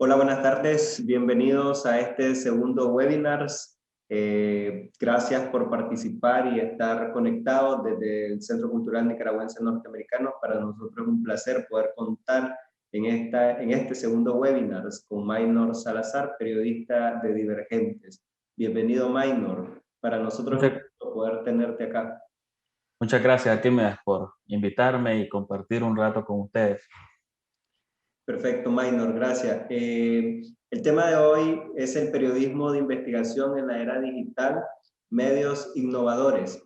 Hola, buenas tardes. Bienvenidos a este segundo webinar. Gracias por participar y estar conectados desde el Centro Cultural Nicaragüense Norteamericano. Para nosotros es un placer poder contar en este segundo webinar con Maynor Salazar, periodista de Divergentes. Bienvenido, Maynor. Para nosotros es un Muchas, gusto poder tenerte acá. muchas gracias, Arquímedes, por invitarme y compartir un rato con ustedes. Perfecto, Maynor, gracias. El tema de hoy es el periodismo de investigación en la era digital, medios innovadores.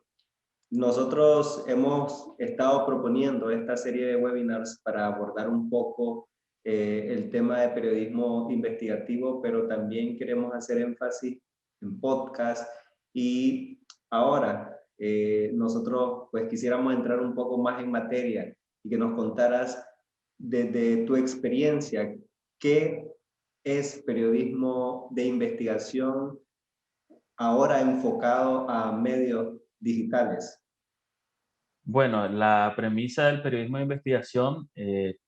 Nosotros hemos estado proponiendo esta serie de webinars para abordar un poco el tema de periodismo investigativo, pero también queremos hacer énfasis en podcast. Y ahora nosotros pues quisiéramos entrar un poco más en materia y que nos contaras desde tu experiencia qué es periodismo de investigación ahora enfocado a medios digitales. Bueno, la premisa del periodismo de investigación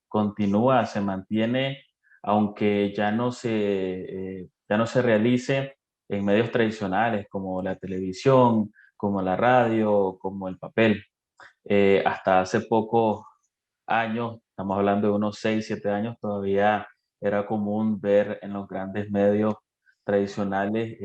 continúa, se mantiene, aunque ya no se realice en medios tradicionales como la televisión, como la radio, como el papel. Hasta hace pocos años, estamos hablando de unos 6 7 años, todavía era común ver en los grandes medios tradicionales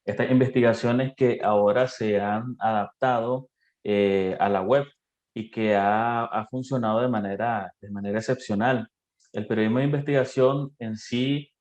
estas investigaciones que ahora se han adaptado a la web y que ha funcionado de manera excepcional. El periodismo de investigación en sí,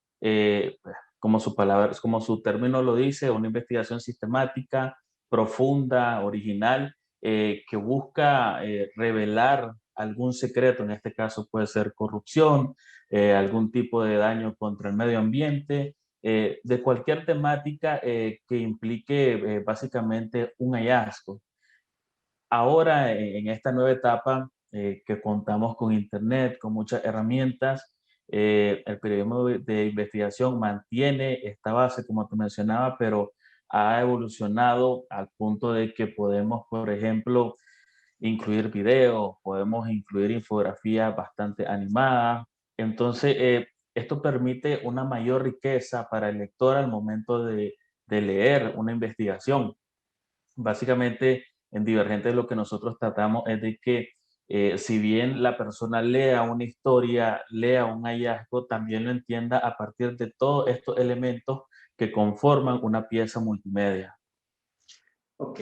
como su palabra, como su término lo dice, una investigación sistemática, profunda, original, que busca revelar algún secreto, en este caso puede ser corrupción, algún tipo de daño contra el medio ambiente, de cualquier temática que implique básicamente un hallazgo. Ahora, en esta nueva etapa que contamos con Internet, con muchas herramientas, el periodismo de investigación mantiene esta base, como te mencionaba, pero ha evolucionado al punto de que podemos, por ejemplo, incluir videos, podemos incluir infografías bastante animadas. Entonces, esto permite una mayor riqueza para el lector al momento de leer una investigación. Básicamente, en Divergente lo que nosotros tratamos es de que si bien la persona lea una historia, lea un hallazgo, también lo entienda a partir de todos estos elementos que conforman una pieza multimedia. Ok,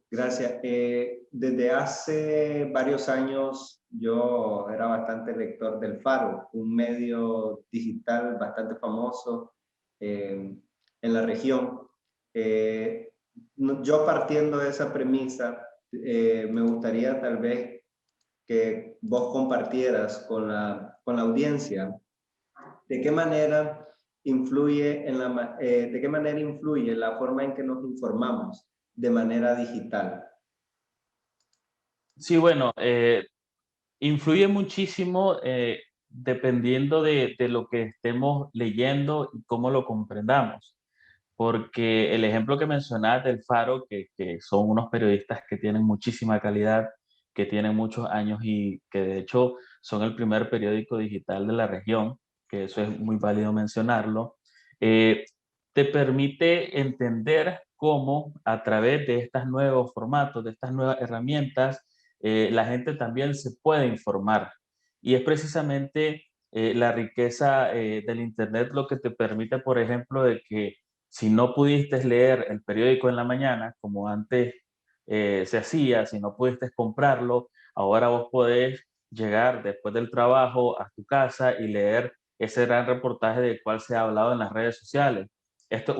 gracias. Desde hace varios años yo era bastante lector del Faro, un medio digital bastante famoso en la región. Eh, yo partiendo de esa premisa, me gustaría tal vez que vos compartieras con la audiencia de qué manera de qué manera influye la forma en que nos informamos de manera digital. Sí, bueno, influye muchísimo dependiendo de lo que estemos leyendo y cómo lo comprendamos. Porque el ejemplo que mencionas del Faro, que son unos periodistas que tienen muchísima calidad, que tienen muchos años y que de hecho son el primer periódico digital de la región, que eso es muy válido mencionarlo, eh, te permite entender cómo a través de estos nuevos formatos, de estas nuevas herramientas, la gente también se puede informar. Y es precisamente la riqueza del Internet lo que te permite, por ejemplo, de que si no pudiste leer el periódico en la mañana, como antes se hacía, si no pudiste comprarlo, ahora vos podés llegar después del trabajo a tu casa y leer ese gran reportaje del cual se ha hablado en las redes sociales. Esto es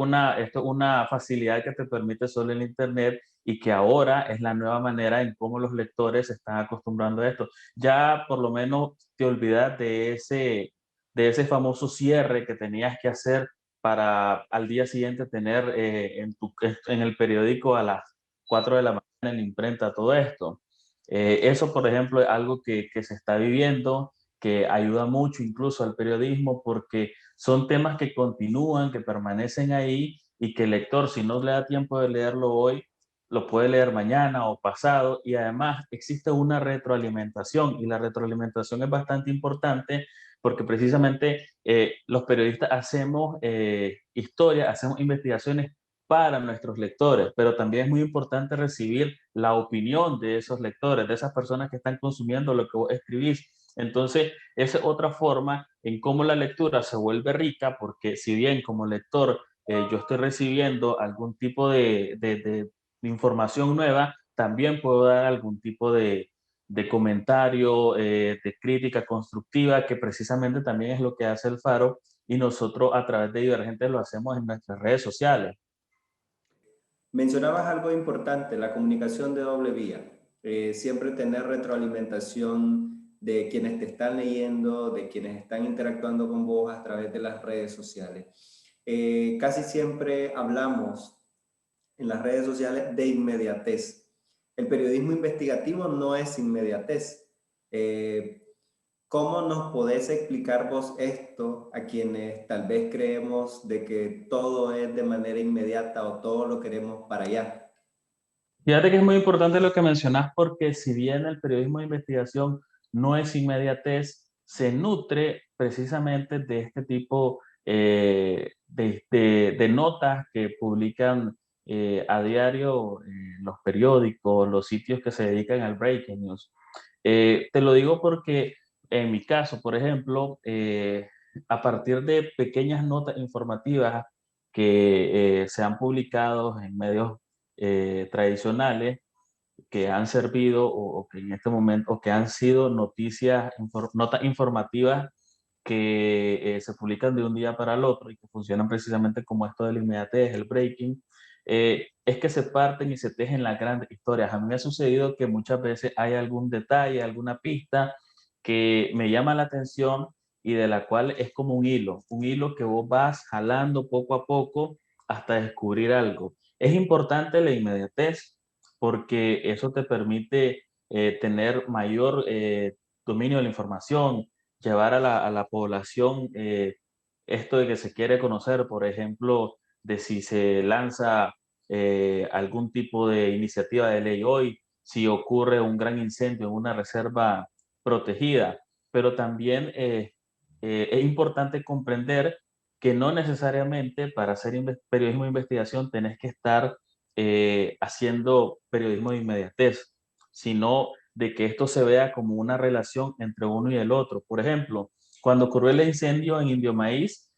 una facilidad que te permite solo el Internet y que ahora es la nueva manera en cómo los lectores se están acostumbrando a esto. Ya por lo menos te olvidas de ese famoso cierre que tenías que hacer para al día siguiente tener en el periódico a las 4 de la mañana en la imprenta todo esto. Eso, por ejemplo, es algo que se está viviendo, que ayuda mucho incluso al periodismo porque son temas que continúan, que permanecen ahí y que el lector, si no le da tiempo de leerlo hoy, lo puede leer mañana o pasado, y además existe una retroalimentación, y la retroalimentación es bastante importante porque precisamente los periodistas hacemos historias, hacemos investigaciones para nuestros lectores, pero también es muy importante recibir la opinión de esos lectores, de esas personas que están consumiendo lo que vos escribís. Entonces, esa es otra forma en cómo la lectura se vuelve rica, porque si bien como lector yo estoy recibiendo algún tipo de información nueva, también puedo dar algún tipo de comentario, de crítica constructiva, que precisamente también es lo que hace el Faro, y nosotros a través de Divergente lo hacemos en nuestras redes sociales. Mencionabas algo importante, la comunicación de doble vía. Siempre tener retroalimentación de quienes te están leyendo, de quienes están interactuando con vos a través de las redes sociales. Casi siempre hablamos en las redes sociales de inmediatez. El periodismo investigativo no es inmediatez. Eh, ¿Cómo nos podés explicar vos esto a quienes tal vez creemos de que todo es de manera inmediata o todo lo queremos para allá? Fíjate que es muy importante lo que mencionas, porque si bien el periodismo de investigación no es inmediatez, se nutre precisamente de este tipo de notas que publican a diario los periódicos, los sitios que se dedican al breaking news. Te lo digo porque en mi caso, por ejemplo, a partir de pequeñas notas informativas que se han publicado en medios tradicionales, que han servido o que en este momento, o que han sido noticias, notas informativas que se publican de un día para el otro y que funcionan precisamente como esto de la inmediatez, el breaking, es que se parten y se tejen las grandes historias. A mí me ha sucedido que muchas veces hay algún detalle, alguna pista que me llama la atención y de la cual es como un hilo que vos vas jalando poco a poco hasta descubrir algo. Es importante la inmediatez porque eso te permite tener mayor dominio de la información, llevar a la población esto de que se quiere conocer, por ejemplo, de si se lanza algún tipo de iniciativa de ley hoy, si ocurre un gran incendio en una reserva protegida, pero también es importante comprender que no necesariamente para hacer periodismo de investigación tenés que estar haciendo periodismo de inmediatez, sino de que esto se vea como una relación entre uno y el otro. Por ejemplo, cuando ocurrió el incendio en Indio Maíz,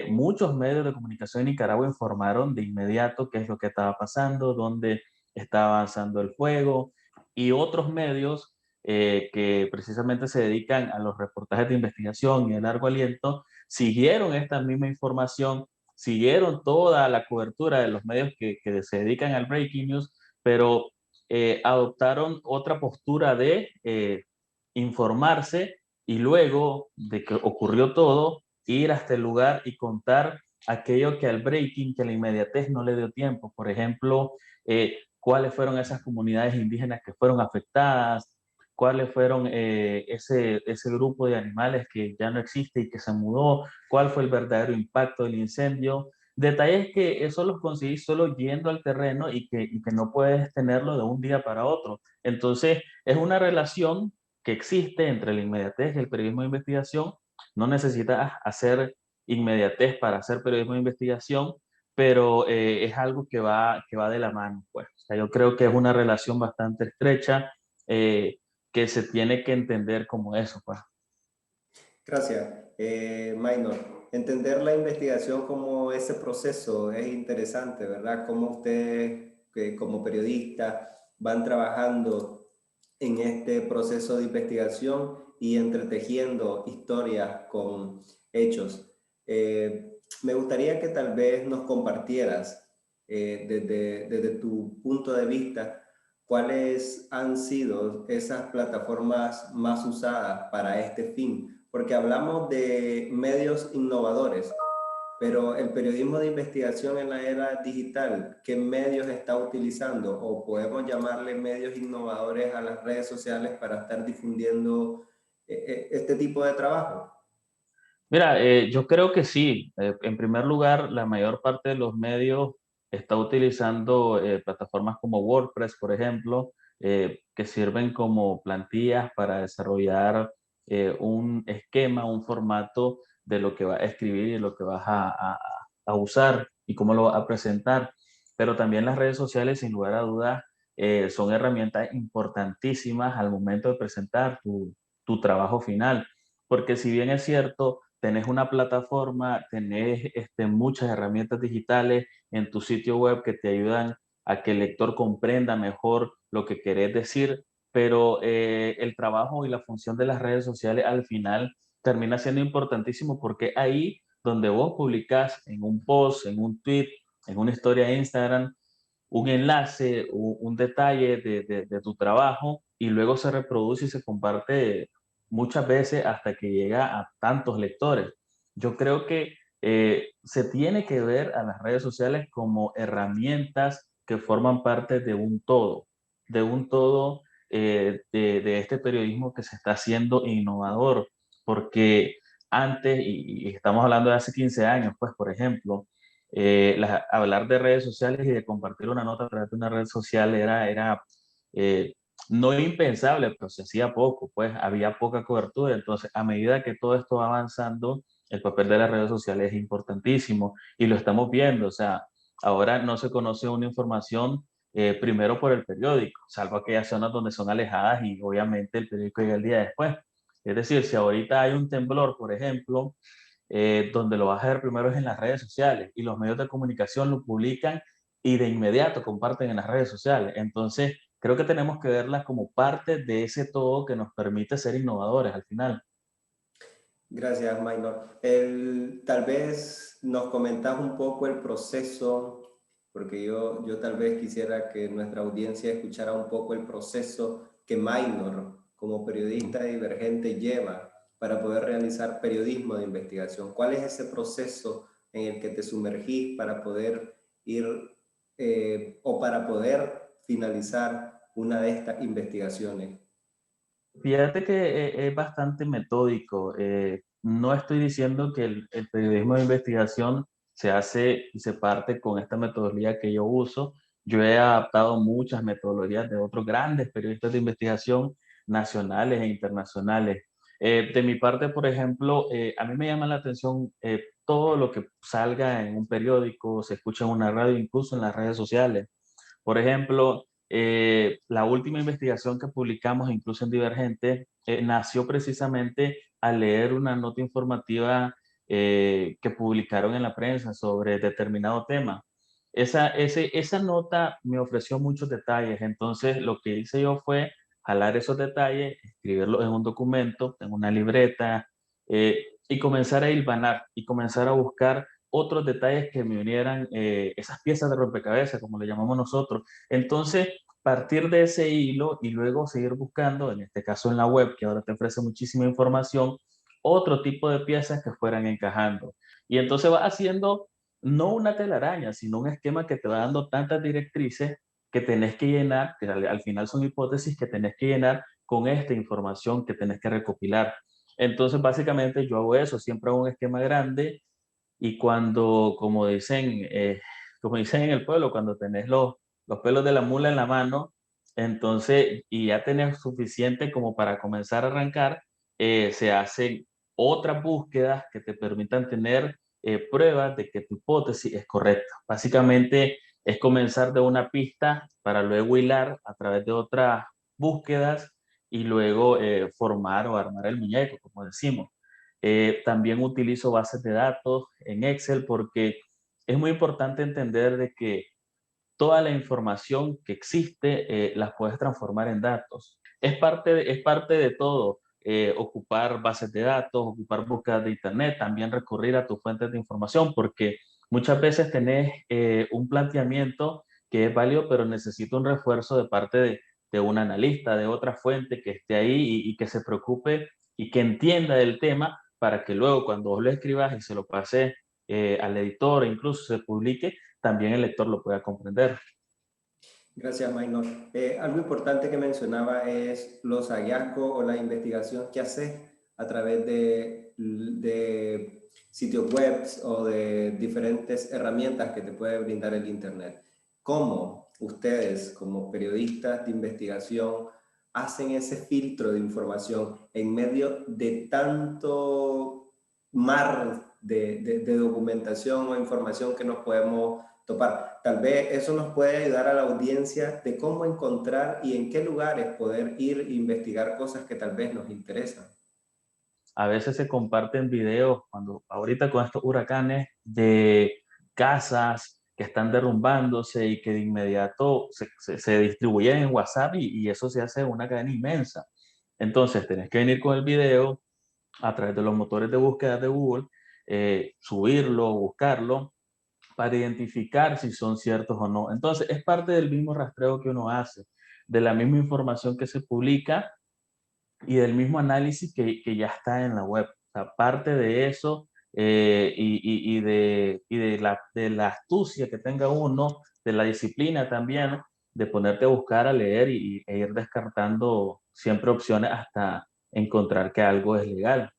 muchos medios de comunicación en Nicaragua informaron de inmediato qué es lo que estaba pasando, dónde estaba avanzando el fuego, y otros medios que precisamente se dedican a los reportajes de investigación y de largo aliento, siguieron esta misma información, siguieron toda la cobertura de los medios que se dedican al breaking news, pero adoptaron otra postura de informarse y luego de que ocurrió todo, ir hasta el lugar y contar aquello que al breaking, que a la inmediatez no le dio tiempo. Por ejemplo, cuáles fueron esas comunidades indígenas que fueron afectadas, cuáles fueron ese grupo de animales que ya no existe y que se mudó, cuál fue el verdadero impacto del incendio. Detalles que eso los conseguís solo yendo al terreno y que no puedes tenerlo de un día para otro. Entonces, es una relación que existe entre la inmediatez y el periodismo de investigación. No necesitas hacer inmediatez para hacer periodismo de investigación, pero es algo que va de la mano, pues. O sea, yo creo que es una relación bastante estrecha que se tiene que entender como eso, pues. Gracias, Maynor. Entender la investigación como ese proceso es interesante, ¿verdad? Cómo ustedes, como periodistas, van trabajando en este proceso de investigación y entretejiendo historias con hechos. Me gustaría que tal vez nos compartieras desde tu punto de vista cuáles han sido esas plataformas más usadas para este fin, porque hablamos de medios innovadores, pero el periodismo de investigación en la era digital, ¿qué medios está utilizando? O podemos llamarle medios innovadores a las redes sociales para estar difundiendo este tipo de trabajo. Mira, yo creo que sí. En primer lugar, la mayor parte de los medios está utilizando plataformas como WordPress, por ejemplo, que sirven como plantillas para desarrollar un esquema, un formato de lo que vas a escribir y lo que vas a usar y cómo lo vas a presentar. Pero también las redes sociales, sin lugar a dudas, son herramientas importantísimas al momento de presentar tu trabajo final. Porque si bien es cierto, tenés una plataforma, tenés muchas herramientas digitales en tu sitio web que te ayudan a que el lector comprenda mejor lo que querés decir, pero el trabajo y la función de las redes sociales al final termina siendo importantísimo porque ahí donde vos publicás en un post, en un tweet, en una historia de Instagram, un enlace, un detalle de tu trabajo y luego se reproduce y se comparte muchas veces hasta que llega a tantos lectores. Yo creo que se tiene que ver a las redes sociales como herramientas que forman parte de un todo de este periodismo que se está haciendo innovador, porque antes, y estamos hablando de hace 15 años, pues, por ejemplo, hablar de redes sociales y de compartir una nota a través de una red social era eh, no impensable, pero se hacía poco, pues había poca cobertura. Entonces, a medida que todo esto va avanzando, el papel de las redes sociales es importantísimo y lo estamos viendo. O sea, ahora no se conoce una información primero por el periódico, salvo aquellas zonas donde son alejadas y obviamente el periódico llega el día después. Es decir, si ahorita hay un temblor, por ejemplo, donde lo vas a ver primero es en las redes sociales y los medios de comunicación lo publican y de inmediato comparten en las redes sociales. Entonces, creo que tenemos que verlas como parte de ese todo que nos permite ser innovadores al final. Gracias, Maynor. Tal vez nos comentas un poco el proceso, porque yo tal vez quisiera que nuestra audiencia escuchara un poco el proceso que Maynor, como periodista divergente, lleva para poder realizar periodismo de investigación. ¿Cuál es ese proceso en el que te sumergís para poder ir o para poder finalizar una de estas investigaciones? Fíjate que es bastante metódico. No estoy diciendo que el periodismo de investigación se hace y se parte con esta metodología que yo uso. Yo he adaptado muchas metodologías de otros grandes periodistas de investigación nacionales e internacionales. De mi parte, por ejemplo, a mí me llama la atención todo lo que salga en un periódico, se escucha en una radio, incluso en las redes sociales. Por ejemplo, la última investigación que publicamos, incluso en Divergente, nació precisamente al leer una nota informativa que publicaron en la prensa sobre determinado tema. Esa nota me ofreció muchos detalles, entonces lo que hice yo fue jalar esos detalles, escribirlos en un documento, en una libreta, y comenzar a hilvanar y comenzar a buscar otros detalles que me unieran esas piezas de rompecabezas, como le llamamos nosotros. Entonces, partir de ese hilo y luego seguir buscando, en este caso en la web, que ahora te ofrece muchísima información, otro tipo de piezas que fueran encajando. Y entonces va haciendo no una telaraña, sino un esquema que te va dando tantas directrices que tenés que llenar, que al final son hipótesis que tenés que llenar con esta información que tenés que recopilar. Entonces, básicamente yo hago eso, siempre hago un esquema grande y cuando, como dicen en el pueblo, cuando tenés los pelos de la mula en la mano, entonces, y ya tenés suficiente como para comenzar a arrancar, se hacen otras búsquedas que te permitan tener pruebas de que tu hipótesis es correcta. Básicamente es comenzar de una pista para luego hilar a través de otras búsquedas y luego formar o armar el muñeco, como decimos. También utilizo bases de datos en Excel porque es muy importante entender de que toda la información que existe las puedes transformar en datos. Es parte de todo, ocupar bases de datos, ocupar búsquedas de Internet, también recurrir a tus fuentes de información, porque muchas veces tenés un planteamiento que es válido, pero necesita un refuerzo de parte de un analista, de otra fuente que esté ahí y que se preocupe y que entienda del tema para que luego cuando vos lo escribas y se lo pase al editor e incluso se publique, también el lector lo pueda comprender. Gracias, Maynor. Algo importante que mencionaba es los hallazgos o la investigación que haces a través de sitios web o de diferentes herramientas que te puede brindar el Internet. ¿Cómo ustedes, como periodistas de investigación, hacen ese filtro de información en medio de tanto mar de documentación o información que nos podemos topar? Tal vez eso nos puede ayudar a la audiencia de cómo encontrar y en qué lugares poder ir e investigar cosas que tal vez nos interesan. A veces se comparten videos, cuando ahorita con estos huracanes, de casas que están derrumbándose y que de inmediato se distribuyen en WhatsApp y eso se hace una cadena inmensa. Entonces, tenés que venir con el video a través de los motores de búsqueda de Google, subirlo, buscarlo, para identificar si son ciertos o no. Entonces, es parte del mismo rastreo que uno hace, de la misma información que se publica y del mismo análisis que ya está en la web. O sea, parte de eso, de la astucia que tenga uno, de la disciplina también, de ponerte a buscar, a leer e ir descartando siempre opciones hasta encontrar que algo es legal.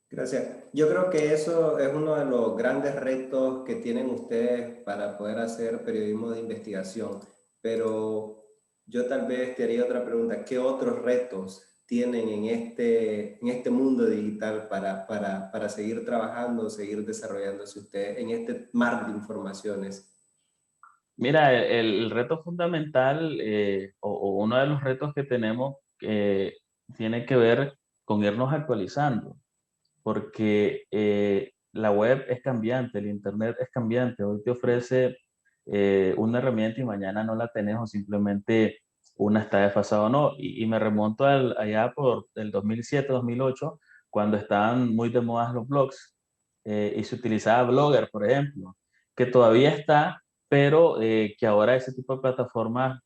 Gracias. Yo creo que eso es uno de los grandes retos que tienen ustedes para poder hacer periodismo de investigación. Pero yo tal vez te haría otra pregunta. ¿Qué otros retos tienen en este mundo digital para seguir trabajando, seguir desarrollándose ustedes en este mar de informaciones? Mira, el reto fundamental, o uno de los retos que tenemos, tiene que ver con irnos actualizando, porque la web es cambiante, el internet es cambiante. Hoy te ofrece una herramienta y mañana no la tenés, o simplemente una está desfasada o no. Y me remonto allá por el 2007, 2008, cuando estaban muy de moda los blogs, y se utilizaba Blogger, por ejemplo, que todavía está, pero que ahora ese tipo de plataformas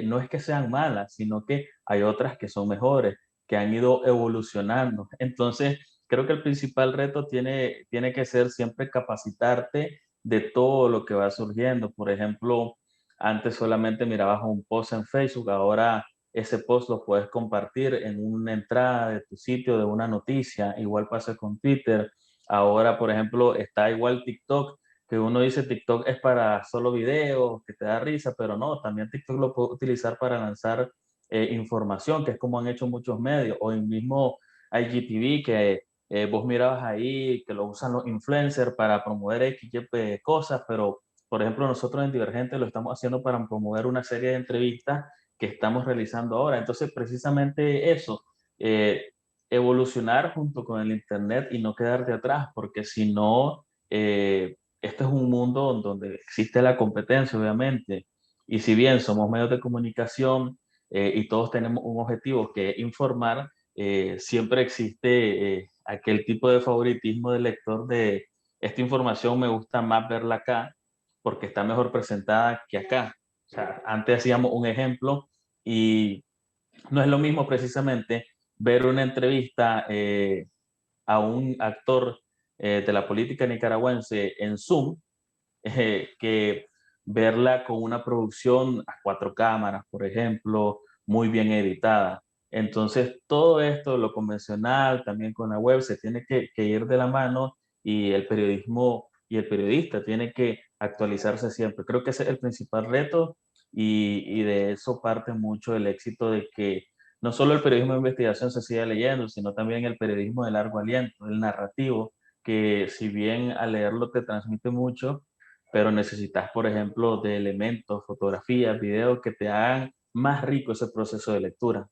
no es que sean malas, sino que hay otras que son mejores, que han ido evolucionando. Entonces, creo que el principal reto tiene que ser siempre capacitarte de todo lo que va surgiendo. Por ejemplo, antes solamente mirabas un post en Facebook, ahora ese post lo puedes compartir en una entrada de tu sitio, de una noticia. Igual pasa con Twitter. Ahora, por ejemplo, está igual TikTok, que uno dice TikTok es para solo videos, que te da risa, pero no, también TikTok lo puedo utilizar para lanzar información, que es como han hecho muchos medios, o el mismo IGTV, que vos mirabas ahí que lo usan los influencers para promover X, Y, cosas, pero por ejemplo nosotros en Divergente lo estamos haciendo para promover una serie de entrevistas que estamos realizando ahora. Entonces, precisamente eso, eh, evolucionar junto con el Internet y no quedarte atrás, porque si no, este es un mundo donde existe la competencia, obviamente, y si bien somos medios de comunicación y todos tenemos un objetivo que es informar, siempre existe aquel tipo de favoritismo del lector de esta información me gusta más verla acá porque está mejor presentada que acá. O sea, antes hacíamos un ejemplo y no es lo mismo precisamente ver una entrevista a un actor de la política nicaragüense en Zoom que verla con una producción a 4 cámaras, por ejemplo, muy bien editada. Entonces, todo esto, lo convencional, también con la web, se tiene que ir de la mano y el periodismo y el periodista tiene que actualizarse siempre. Creo que ese es el principal reto y de eso parte mucho el éxito de que no solo el periodismo de investigación se siga leyendo, sino también el periodismo de largo aliento, el narrativo, que si bien al leerlo te transmite mucho, pero necesitas, por ejemplo, de elementos, fotografías, videos que te hagan más rico ese proceso de lectura.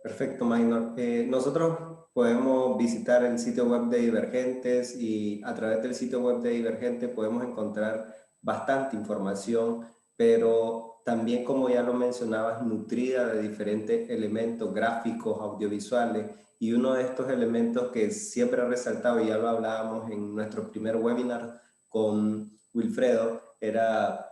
Perfecto, Maynor. Nosotros podemos visitar el sitio web de Divergentes y a través del sitio web de Divergente podemos encontrar bastante información, pero también, como ya lo mencionabas, nutrida de diferentes elementos gráficos, audiovisuales, y uno de estos elementos que siempre he resaltado, y ya lo hablábamos en nuestro primer webinar con Wilfredo, era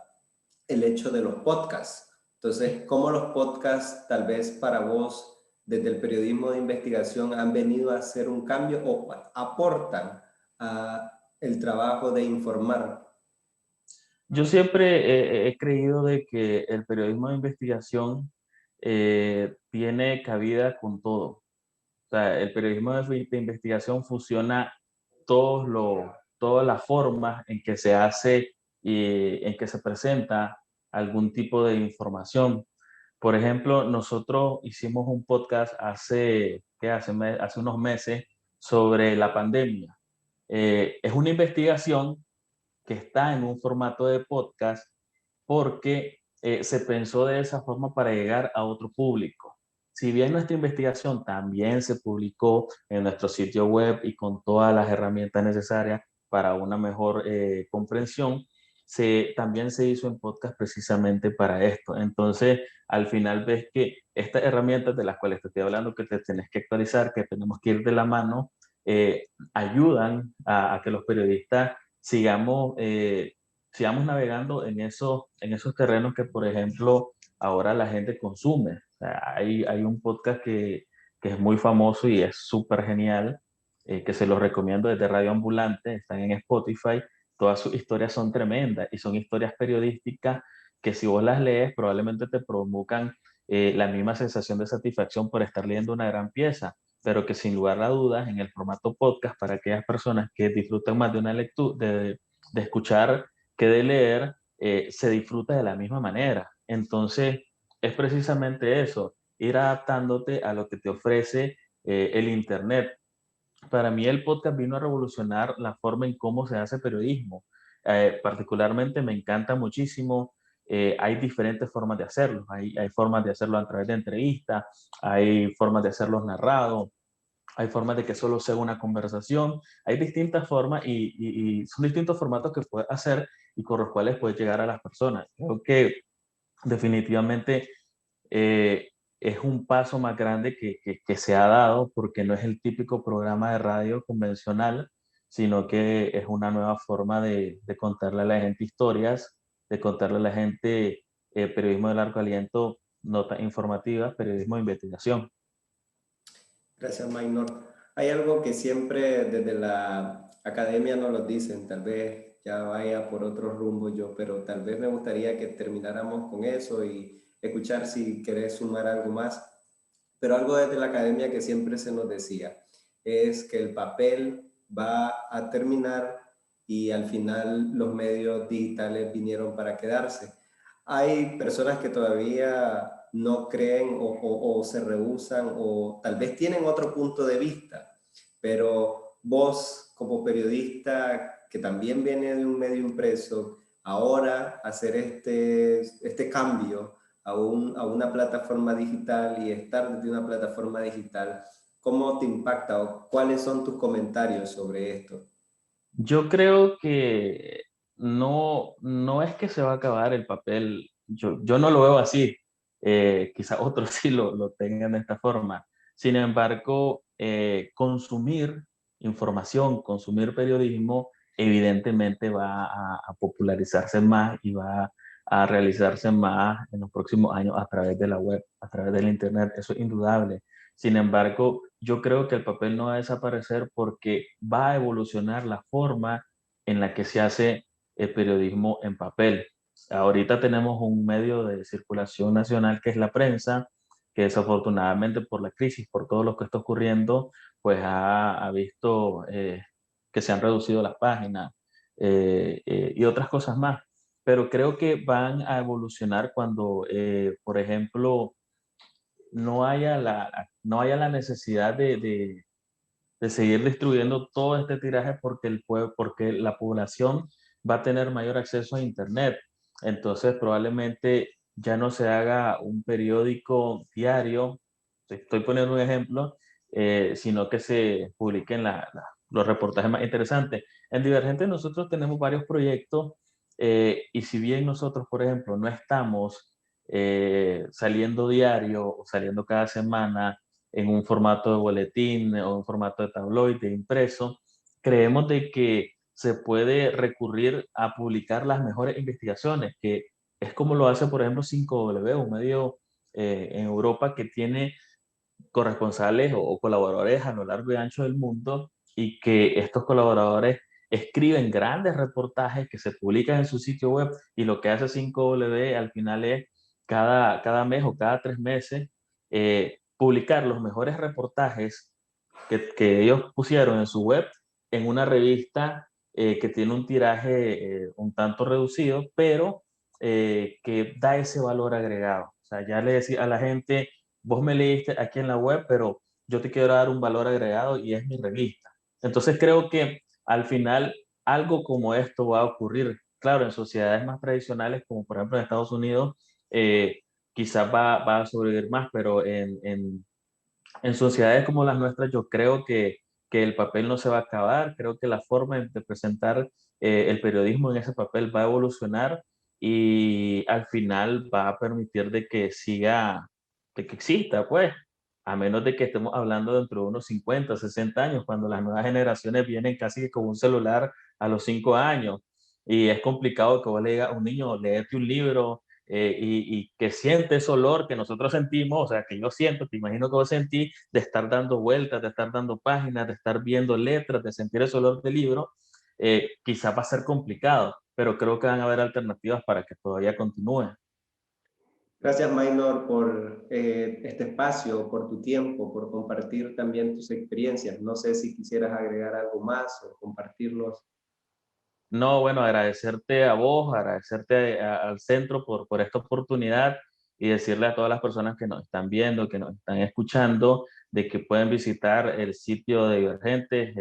el hecho de los podcasts. Entonces, ¿cómo los podcasts tal vez para vos desde el periodismo de investigación han venido a hacer un cambio o aportan a el trabajo de informar? Yo siempre he creído de que el periodismo de investigación tiene cabida con todo. O sea, el periodismo de investigación fusiona todos todas las formas en que se hace y en que se presenta algún tipo de información. Por ejemplo, nosotros hicimos un podcast hace unos meses sobre la pandemia. Es una investigación que está en un formato de podcast porque se pensó de esa forma para llegar a otro público. Si bien nuestra investigación también se publicó en nuestro sitio web y con todas las herramientas necesarias para una mejor comprensión, también se hizo en podcast precisamente para esto. Entonces, al final ves que estas herramientas de las cuales te estoy hablando, que te tienes que actualizar, que tenemos que ir de la mano, ayudan a que los periodistas sigamos navegando en esos terrenos que, por ejemplo, ahora la gente consume. O sea, hay un podcast que es muy famoso y es súper genial, que se los recomiendo desde Radio Ambulante, están en Spotify. Todas sus historias son tremendas y son historias periodísticas que si vos las lees probablemente te provocan la misma sensación de satisfacción por estar leyendo una gran pieza, pero que sin lugar a dudas en el formato podcast para aquellas personas que disfrutan más de una lectura, de escuchar que de leer, se disfruta de la misma manera. Entonces, es precisamente eso, ir adaptándote a lo que te ofrece el Internet. Para mí el podcast vino a revolucionar la forma en cómo se hace periodismo. Particularmente me encanta muchísimo. Hay diferentes formas de hacerlo. Hay formas de hacerlo a través de entrevistas, hay formas de hacerlos narrados, hay formas de que solo sea una conversación, hay distintas formas y son distintos formatos que puedes hacer y con los cuales puedes llegar a las personas. Creo que definitivamente eh, es un paso más grande que se ha dado porque no es el típico programa de radio convencional, sino que es una nueva forma de contarle a la gente historias, de contarle a la gente periodismo de largo aliento, notas informativas, periodismo de investigación. Gracias, Maynor. Hay algo que siempre desde la academia nos lo dicen, tal vez ya vaya por otro rumbo yo, pero tal vez me gustaría que termináramos con eso y escuchar si querés sumar algo más. Pero algo desde la academia que siempre se nos decía es que el papel va a terminar y al final los medios digitales vinieron para quedarse. Hay personas que todavía no creen o se rehúsan o tal vez tienen otro punto de vista, pero vos como periodista que también viene de un medio impreso, ahora hacer este cambio a una plataforma digital y estar desde una plataforma digital, ¿cómo te impacta o cuáles son tus comentarios sobre esto? Yo creo que no es que se va a acabar el papel, yo no lo veo así, quizás otros sí lo tengan de esta forma. Sin embargo, consumir información, consumir periodismo, evidentemente va a popularizarse más y va a realizarse más en los próximos años a través de la web, a través del Internet, eso es indudable. Sin embargo, yo creo que el papel no va a desaparecer porque va a evolucionar la forma en la que se hace el periodismo en papel. Ahorita tenemos un medio de circulación nacional que es la prensa, que desafortunadamente por la crisis, por todo lo que está ocurriendo, pues ha visto que se han reducido las páginas y otras cosas más. Pero creo que van a evolucionar cuando, por ejemplo, no haya la necesidad de seguir distribuyendo todo este tiraje porque, porque la población va a tener mayor acceso a Internet. Entonces, probablemente ya no se haga un periódico diario, estoy poniendo un ejemplo, sino que se publiquen los reportajes más interesantes. En Divergente nosotros tenemos varios proyectos y si bien nosotros, por ejemplo, no estamos saliendo diario o saliendo cada semana en un formato de boletín o un formato de tabloide impreso, creemos de que se puede recurrir a publicar las mejores investigaciones, que es como lo hace, por ejemplo, 5W, un medio en Europa que tiene corresponsales o colaboradores a lo largo y ancho del mundo y que estos colaboradores escriben grandes reportajes que se publican en su sitio web y lo que hace 5W al final es cada mes o cada 3 meses publicar los mejores reportajes que ellos pusieron en su web en una revista que tiene un tiraje un tanto reducido, pero que da ese valor agregado. O sea, ya le decía a la gente, vos me leíste aquí en la web, pero yo te quiero dar un valor agregado y es mi revista. Entonces creo que al final algo como esto va a ocurrir. Claro, en sociedades más tradicionales, como por ejemplo en Estados Unidos, quizás va a sobrevivir más, pero en sociedades como las nuestras yo creo que el papel no se va a acabar, creo que la forma de presentar el periodismo en ese papel va a evolucionar y al final va a permitir de que siga, de que exista, pues, a menos de que estemos hablando dentro de unos 50, 60 años, cuando las nuevas generaciones vienen casi que con un celular a los 5 años y es complicado que vos le digas a un niño, léete un libro, y que siente ese olor que nosotros sentimos, o sea, que yo siento, te imagino que vos sentís, de estar dando vueltas, de estar dando páginas, de estar viendo letras, de sentir ese olor del libro, quizás va a ser complicado, pero creo que van a haber alternativas para que todavía continúe. Gracias, Maynor, por este espacio, por tu tiempo, por compartir también tus experiencias. No sé si quisieras agregar algo más o compartirnos. No, bueno, agradecerte a vos, agradecerte al centro por esta oportunidad y decirle a todas las personas que nos están viendo, que nos están escuchando, de que pueden visitar el sitio de Divergentes,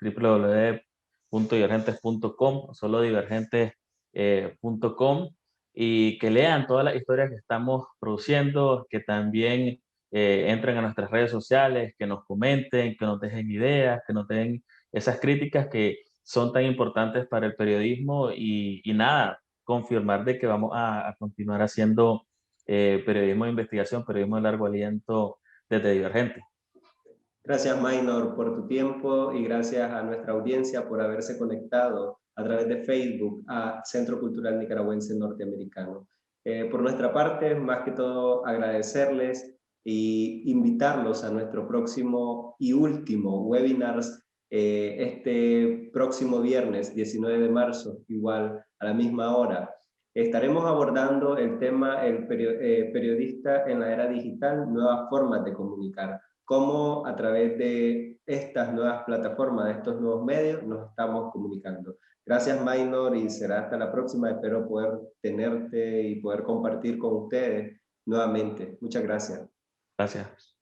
www.divergentes.com, solo divergentes.com, y que lean todas las historias que estamos produciendo, que también entren a nuestras redes sociales, que nos comenten, que nos dejen ideas, que nos den esas críticas que son tan importantes para el periodismo y nada, confirmar de que vamos a continuar haciendo periodismo de investigación, periodismo de largo aliento desde Divergente. Gracias, Maynor, por tu tiempo y gracias a nuestra audiencia por haberse conectado a través de Facebook a Centro Cultural Nicaragüense Norteamericano. Por nuestra parte, más que todo, agradecerles y invitarlos a nuestro próximo y último webinars este próximo viernes 19 de marzo, igual a la misma hora. Estaremos abordando el tema periodista en la era digital, nuevas formas de comunicar, cómo a través de estas nuevas plataformas, de estos nuevos medios, nos estamos comunicando. Gracias, Maynor, y será hasta la próxima. Espero poder tenerte y poder compartir con ustedes nuevamente. Muchas gracias. Gracias.